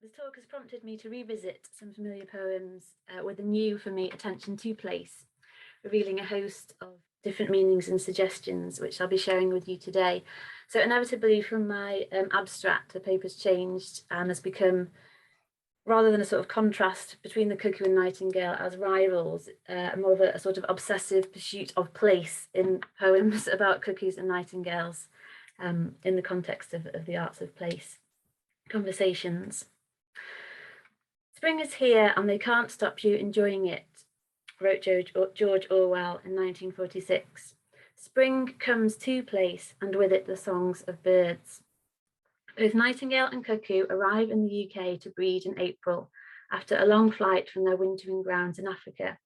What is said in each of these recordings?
This talk has prompted me to revisit some familiar poems with a new, for me, attention to place, revealing a host of different meanings and suggestions, which I'll be sharing with you today. So inevitably from my abstract, the paper's changed and has become, rather than a sort of contrast between the cuckoo and nightingale as rivals, more of a sort of obsessive pursuit of place in poems about cuckoos and nightingales in the context of the arts of place. Conversations. Spring is here and they can't stop you enjoying it, wrote George Orwell in 1946. Spring comes to place and with it the songs of birds. Both nightingale and cuckoo arrive in the UK to breed in April after a long flight from their wintering grounds in Africa,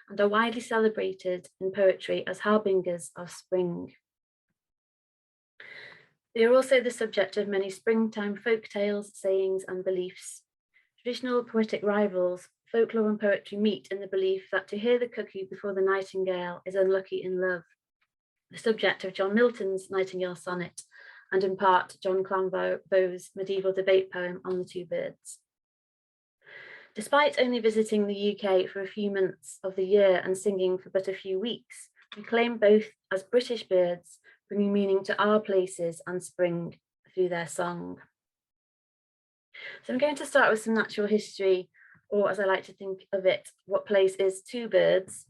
and are widely celebrated in poetry as harbingers of spring. They are also the subject of many springtime folk tales, sayings, and beliefs. Traditional poetic rivals, folklore and poetry meet in the belief that to hear the cuckoo before the nightingale is unlucky in love, the subject of John Milton's Nightingale sonnet, and in part John Clanvaux's medieval debate poem on the two birds. Despite only visiting the UK for a few months of the year and singing for but a few weeks, we claim both as British birds, bringing meaning to our places and spring through their song. So I'm going to start with some natural history, or as I like to think of it, what place is to birds.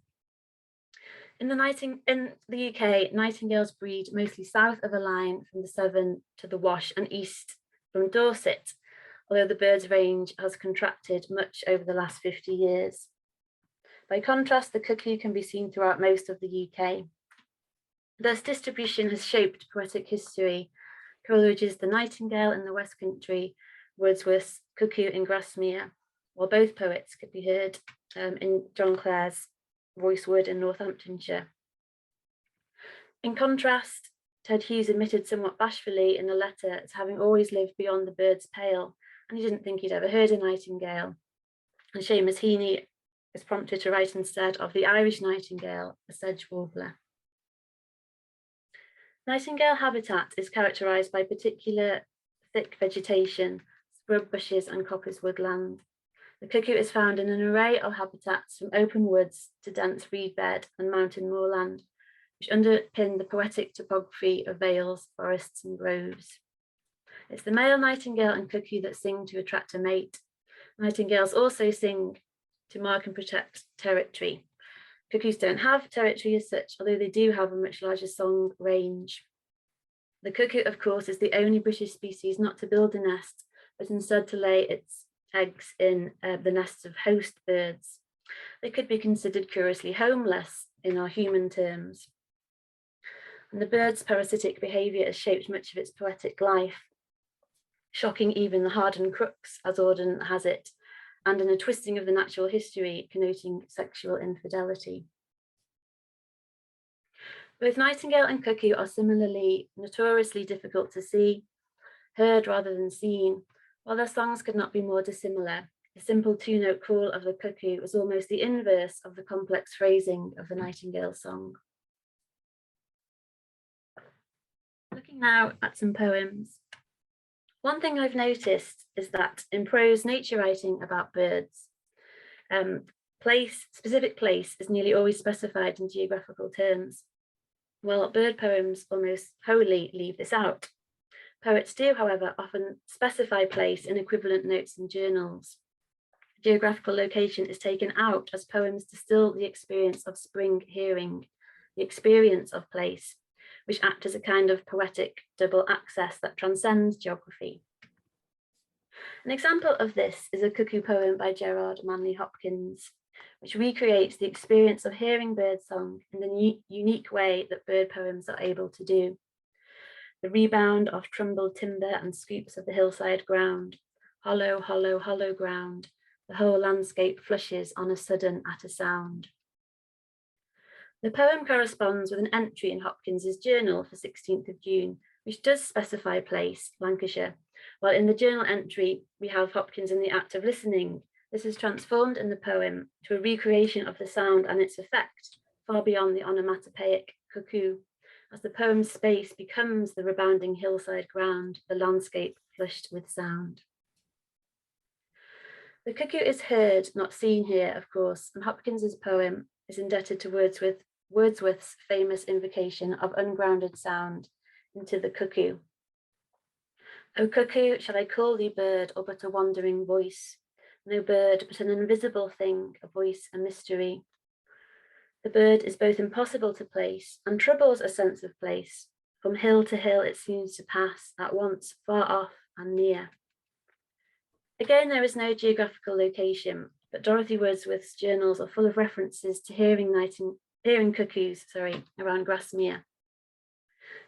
In the UK, nightingales breed mostly south of a line from the Severn to the Wash and east from Dorset, although the bird's range has contracted much over the last 50 years. By contrast, the cuckoo can be seen throughout most of the UK. Thus, distribution has shaped poetic history. Coleridge's The Nightingale in the West Country, Wordsworth's Cuckoo in Grasmere, while both poets could be heard in John Clare's Royce Wood in Northamptonshire. In contrast, Ted Hughes admitted somewhat bashfully in a letter as having always lived beyond the bird's pale, and he didn't think he'd ever heard a nightingale. And Seamus Heaney is prompted to write instead of the Irish nightingale, a sedge warbler. Nightingale habitat is characterised by particular thick vegetation, scrub bushes and coppice woodland. The cuckoo is found in an array of habitats from open woods to dense reed bed and mountain moorland, which underpin the poetic topography of vales, forests and groves. It's the male nightingale and cuckoo that sing to attract a mate. Nightingales also sing to mark and protect territory. Cuckoos don't have territory as such, although they do have a much larger song range. The cuckoo, of course, is the only British species not to build a nest, but instead to lay its eggs in the nests of host birds. They could be considered curiously homeless in our human terms. And the bird's parasitic behaviour has shaped much of its poetic life, shocking even the hardened crooks, as Auden has it, and in a twisting of the natural history connoting sexual infidelity. Both nightingale and cuckoo are similarly notoriously difficult to see, heard rather than seen, while their songs could not be more dissimilar. The simple two-note call of the cuckoo was almost the inverse of the complex phrasing of the nightingale song. Looking now at some poems. One thing I've noticed is that in prose nature writing about birds, specific place is nearly always specified in geographical terms, while bird poems almost wholly leave this out. Poets do, however, often specify place in equivalent notes in journals. Geographical location is taken out as poems distill the experience of spring hearing, the experience of place, which act as a kind of poetic double access that transcends geography. An example of this is a cuckoo poem by Gerard Manley Hopkins, which recreates the experience of hearing birdsong in the unique way that bird poems are able to do. The rebound of crumbled timber and scoops of the hillside ground, hollow, hollow, hollow ground, the whole landscape flushes on a sudden at a sound. The poem corresponds with an entry in Hopkins's journal for 16th of June, which does specify place, Lancashire, while in the journal entry we have Hopkins in the act of listening. This is transformed in the poem to a recreation of the sound and its effect, far beyond the onomatopoeic cuckoo, as the poem's space becomes the rebounding hillside ground, the landscape flushed with sound. The cuckoo is heard, not seen here, of course, and Hopkins's poem is indebted to Wordsworth's famous invocation of ungrounded sound into the cuckoo. O cuckoo, shall I call thee bird, or but a wandering voice? No bird, but an invisible thing, a voice, a mystery. The bird is both impossible to place and troubles a sense of place. From hill to hill it seems to pass, at once far off and near. Again, there is no geographical location, but Dorothy Wordsworth's journals are full of references to hearing cuckoos around Grasmere.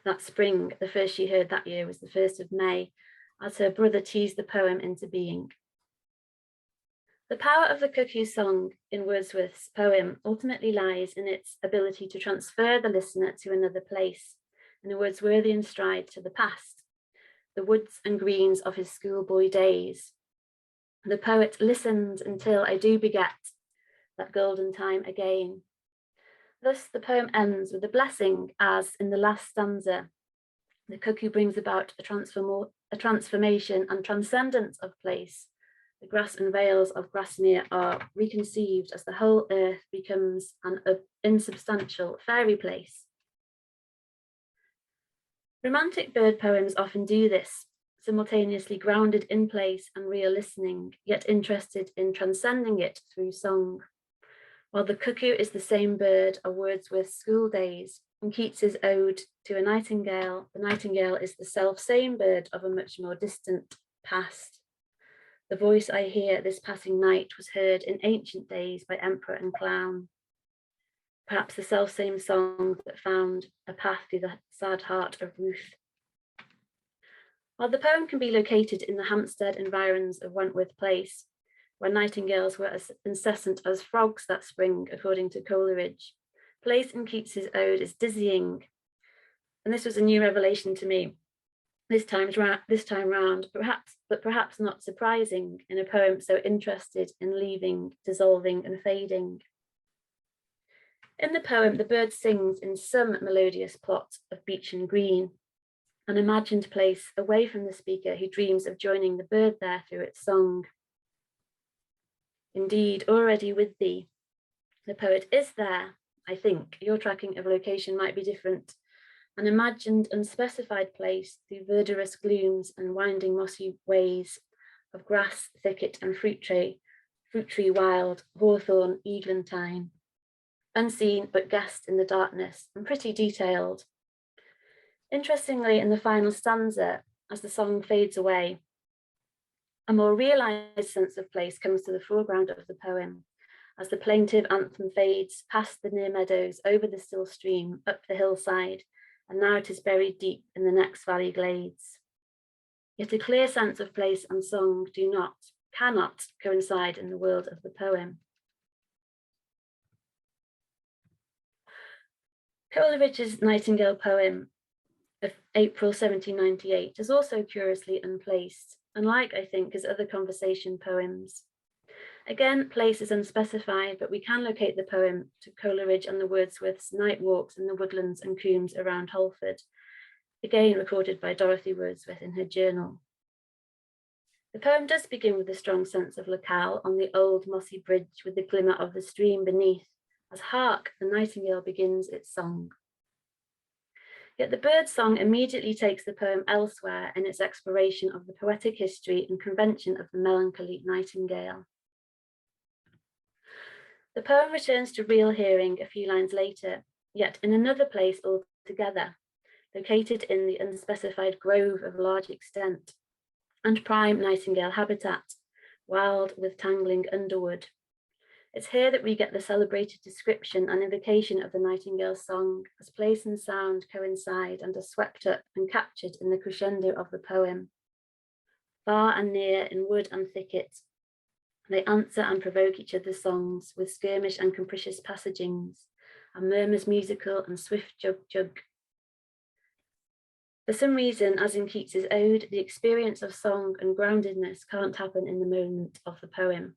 That spring, the first she heard that year was the 1st of May, as her brother teased the poem into being. The power of the cuckoo song in Wordsworth's poem ultimately lies in its ability to transfer the listener to another place, in a Wordsworthian stride to the past, the woods and greens of his schoolboy days. The poet listens until I do beget that golden time again. Thus, the poem ends with a blessing, as in the last stanza, the cuckoo brings about a transformation and transcendence of place. The grass and vales of Grasmere are reconceived as the whole earth becomes an insubstantial fairy place. Romantic bird poems often do this, simultaneously grounded in place and real listening, yet interested in transcending it through song. While the cuckoo is the same bird of Wordsworth's school days, in Keats's ode to a nightingale, the nightingale is the self-same bird of a much more distant past. The voice I hear this passing night was heard in ancient days by emperor and clown. Perhaps the self-same song that found a path through the sad heart of Ruth. While the poem can be located in the Hampstead environs of Wentworth Place, where nightingales were as incessant as frogs that spring, according to Coleridge, place in Keats's ode is dizzying. And this was a new revelation to me this time round, perhaps not surprising in a poem so interested in leaving, dissolving, and fading. In the poem, the bird sings in some melodious plot of beech and green, an imagined place away from the speaker who dreams of joining the bird there through its song. Indeed, already with thee, the poet is there. I think your tracking of location might be different. An imagined unspecified place through verdurous glooms and winding mossy ways of grass, thicket, and fruit tree wild, hawthorn, eglantine. Unseen but guessed in the darkness and pretty detailed. Interestingly, in the final stanza, as the song fades away, a more realized sense of place comes to the foreground of the poem, as the plaintive anthem fades past the near meadows, over the still stream, up the hillside, and now it is buried deep in the next valley glades. Yet a clear sense of place and song cannot coincide in the world of the poem. Coleridge's Nightingale poem of April 1798 is also curiously unplaced, unlike, I think, his other conversation poems. Again, place is unspecified, but we can locate the poem to Coleridge and the Wordsworth's night walks in the woodlands and combes around Holford, again recorded by Dorothy Wordsworth in her journal. The poem does begin with a strong sense of locale on the old mossy bridge with the glimmer of the stream beneath, as hark, the nightingale begins its song. Yet the bird song immediately takes the poem elsewhere in its exploration of the poetic history and convention of the melancholy nightingale. The poem returns to real hearing a few lines later, yet in another place altogether, located in the unspecified grove of large extent and prime nightingale habitat, wild with tangling underwood. It's here that we get the celebrated description and invocation of the nightingale's song, as place and sound coincide and are swept up and captured in the crescendo of the poem. Far and near, in wood and thicket, they answer and provoke each other's songs with skirmish and capricious passagings, and murmurs musical and swift jug-jug. For some reason, as in Keats's ode, the experience of song and groundedness can't happen in the moment of the poem.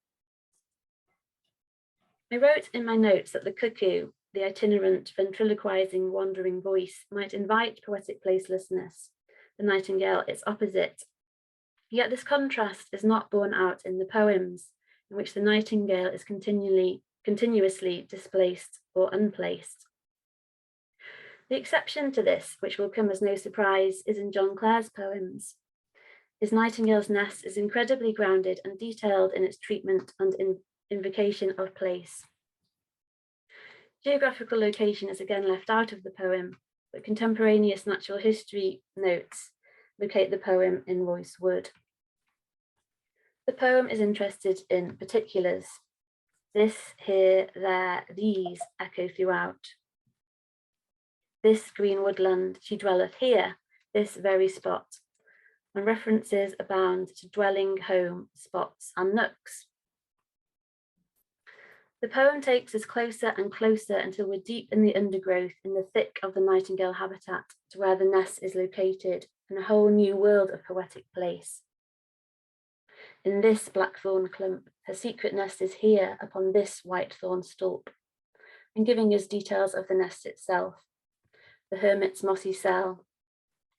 I wrote in my notes that the cuckoo, the itinerant, ventriloquizing, wandering voice, might invite poetic placelessness, the nightingale its opposite. Yet this contrast is not borne out in the poems, in which the nightingale is continuously displaced or unplaced. The exception to this, which will come as no surprise, is in John Clare's poems. His nightingale's nest is incredibly grounded and detailed in its treatment and invocation of place. Geographical location is again left out of the poem, but contemporaneous natural history notes locate the poem in Royce Wood. The poem is interested in particulars. This, here, there, these echo throughout. This green woodland, she dwelleth here, this very spot, and references abound to dwelling, home, spots, and nooks. The poem takes us closer and closer until we're deep in the undergrowth, in the thick of the nightingale habitat, to where the nest is located, in a whole new world of poetic place. In this blackthorn clump, her secret nest is here upon this white thorn stalk, and giving us details of the nest itself, the hermit's mossy cell,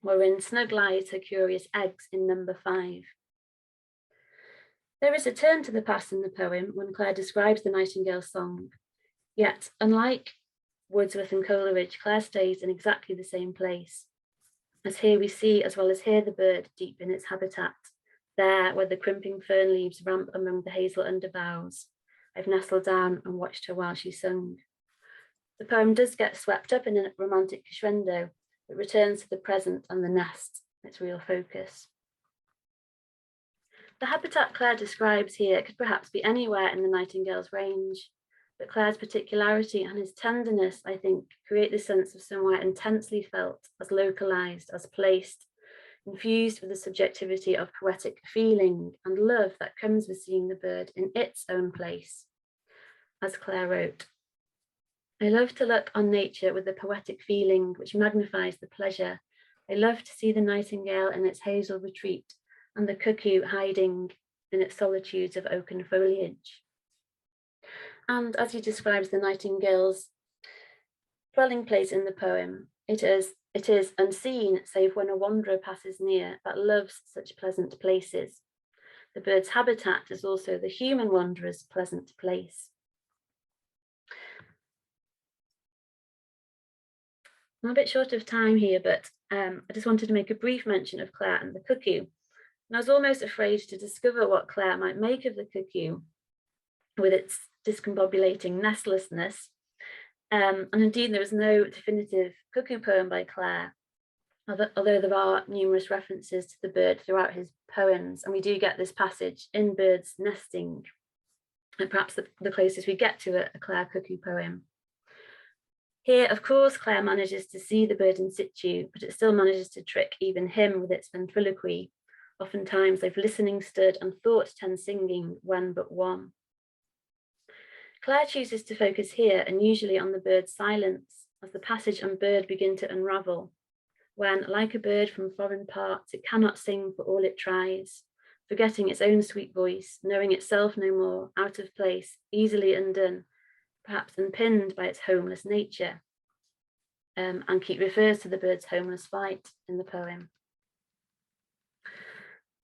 wherein snug lies her curious eggs in number 5. There is a turn to the past in the poem when Clare describes the nightingale's song, yet unlike Wordsworth and Coleridge, Clare stays in exactly the same place, as here we see as well as hear the bird deep in its habitat, there where the crimping fern leaves ramp among the hazel underboughs. I've nestled down and watched her while she sung. The poem does get swept up in a romantic crescendo, but returns to the present and the nest, its real focus. The habitat Clare describes here could perhaps be anywhere in the nightingale's range, but Clare's particularity and his tenderness, I think, create the sense of somewhere intensely felt, as localized, as placed, infused with the subjectivity of poetic feeling and love that comes with seeing the bird in its own place. As Clare wrote, I love to look on nature with a poetic feeling which magnifies the pleasure. I love to see the nightingale in its hazel retreat and the cuckoo hiding in its solitudes of oaken foliage. And as he describes the nightingale's dwelling place in the poem, it is unseen save when a wanderer passes near that loves such pleasant places. The bird's habitat is also the human wanderer's pleasant place. I'm a bit short of time here, but I just wanted to make a brief mention of Clare and the cuckoo. And I was almost afraid to discover what Clare might make of the cuckoo with its discombobulating nestlessness. And indeed, there is no definitive cuckoo poem by Clare, although there are numerous references to the bird throughout his poems. And we do get this passage in Birds Nesting, and perhaps the closest we get to a Clare cuckoo poem. Here, of course, Clare manages to see the bird in situ, but it still manages to trick even him with its ventriloquy. Oftentimes they've listening stood and thought 10 singing when but one. Clare chooses to focus here and usually on the bird's silence as the passage and bird begin to unravel, when, like a bird from foreign parts, it cannot sing for all it tries, forgetting its own sweet voice, knowing itself no more, out of place, easily undone, perhaps unpinned by its homeless nature. And Keats refers to the bird's homeless flight in the poem.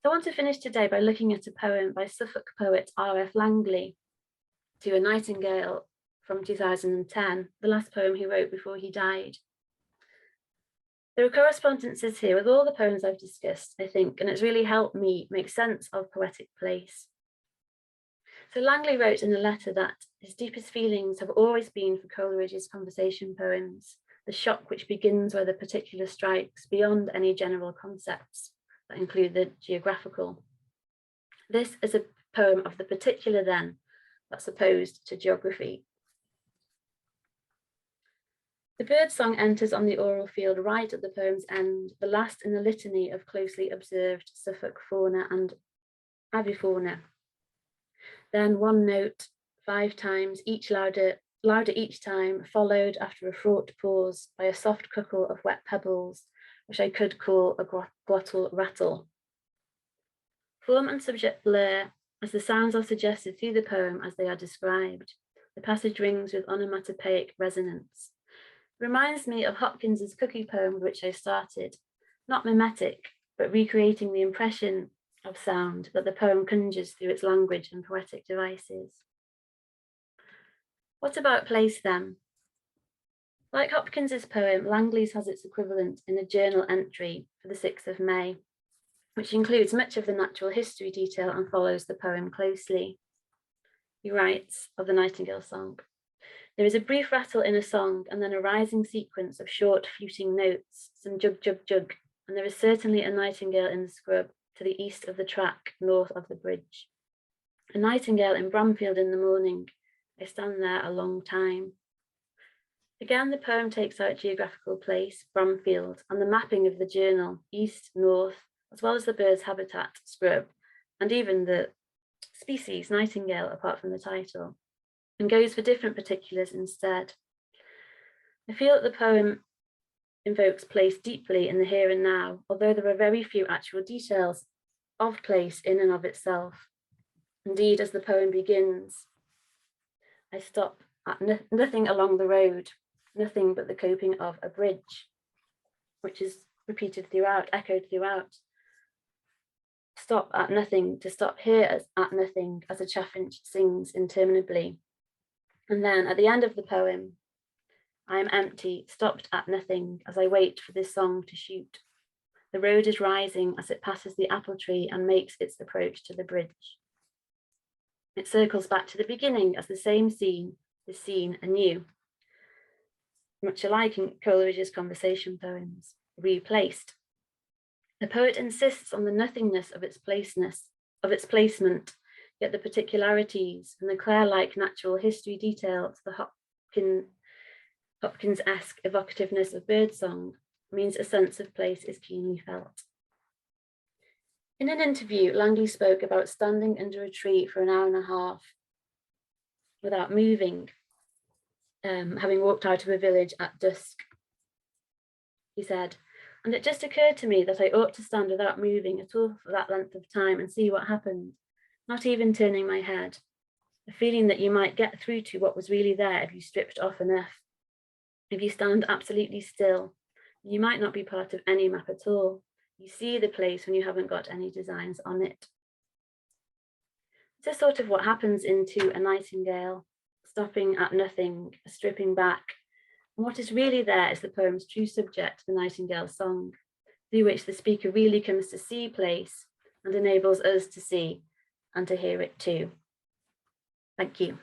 I want to finish today by looking at a poem by Suffolk poet R.F. Langley, To a Nightingale, from 2010, the last poem he wrote before he died. There are correspondences here with all the poems I've discussed, I think, and it's really helped me make sense of poetic place. So Langley wrote in a letter that his deepest feelings have always been for Coleridge's conversation poems, the shock which begins where the particular strikes beyond any general concepts that include the geographical. This is a poem of the particular then, that's opposed to geography. The birdsong enters on the oral field right at the poem's end, the last in a litany of closely observed Suffolk fauna and avifauna. Then one note, 5 times, each louder each time, followed after a fraught pause by a soft cuckle of wet pebbles, which I could call a glottal rattle. Form and subject blur as the sounds are suggested through the poem as they are described. The passage rings with onomatopoeic resonance. It reminds me of Hopkins's cuckoo poem, which I started, not mimetic, but recreating the impression of sound that the poem conjures through its language and poetic devices. What about place then? Like Hopkins's poem, Langley's has its equivalent in a journal entry for the 6th of May, which includes much of the natural history detail and follows the poem closely. He writes of the nightingale song. There is a brief rattle in a song and then a rising sequence of short fluting notes, some jug, jug, jug, and there is certainly a nightingale in the scrub to the east of the track, north of the bridge. A nightingale in Bramfield in the morning. I stand there a long time. Again, the poem takes out geographical place, Bramfield, and the mapping of the journal, east, north, as well as the bird's habitat, scrub, and even the species, nightingale, apart from the title, and goes for different particulars instead. I feel that the poem invokes place deeply in the here and now, although there are very few actual details of place in and of itself. Indeed, as the poem begins, I stop at nothing along the road, nothing but the coping of a bridge, which is repeated throughout, echoed throughout. Stop at nothing, to stop here at nothing, as a chaffinch sings interminably. And then at the end of the poem, I am empty, stopped at nothing, as I wait for this song to shoot. The road is rising as it passes the apple tree and makes its approach to the bridge. It circles back to the beginning as the same scene is seen anew. Much alike in Coleridge's conversation poems, replaced. The poet insists on the nothingness of its placement, yet the particularities and the Clare-like natural history detail to the Hopkins-esque evocativeness of birdsong means a sense of place is keenly felt. In an interview, Langley spoke about standing under a tree for an hour and a half without moving, having walked out of a village at dusk. He said, and it just occurred to me that I ought to stand without moving at all for that length of time and see what happened, not even turning my head. The feeling that you might get through to what was really there if you stripped off enough. If you stand absolutely still, you might not be part of any map at all. You see the place when you haven't got any designs on it. This is sort of what happens into A Nightingale, stopping at nothing, stripping back. And what is really there is the poem's true subject, the nightingale song, through which the speaker really comes to see place and enables us to see and to hear it too. Thank you.